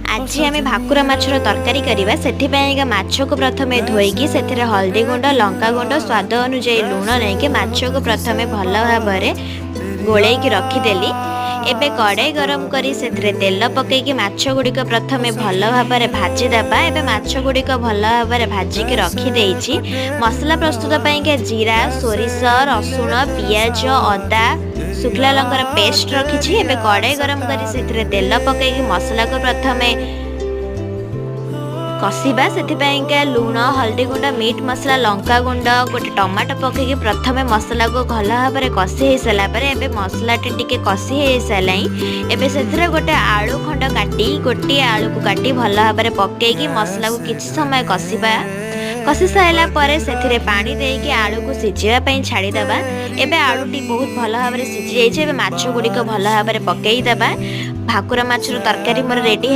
आज आम भाकुर माछर तरकारी करवा से माछ को प्रथम धोईकी से हल्दी गुंड लंका गुंड स्वाद अनुजाई लुण नहीं माछ को प्रथम भल भाव गोल रखीदेली। एबे कड़ाई गरम करी से तेल पकईकी माछ गुड़िक प्रथम भल भाव भाजीदेबा। एबे माछ गुड़िक भल भाव भाजिक रखीदेछि। मसला प्रस्तुत पाइंका जीरा सोरिष रसुण पियाज अदा शुखला लंकार पेस्ट रखी। एबे कड़ाई गरम करी से तेल पकईकी मसला को प्रथम कषिबा से लुण हल्दी गुंड मीट मसला लंका गुंड गोटे टमाटो पकईकी प्रथम मसला को भल भाव कषि हो सारापर एबे मसला टी कषि हो सारा। एबे से गोटे आलू खंड काटी गोटे आलू को काटी भल भाव पकईकी मसला को किछि समय कषिबा। कषि सारा पर से पानी देकी आलू को सिझापी छाड़ीदेबा। एबे आलूटी बहुत भल भाव सिझी जाइए। माछ गुड़िक भल भाव पकईदेबा। भाकुर माछर तरकारी मोर रेडी।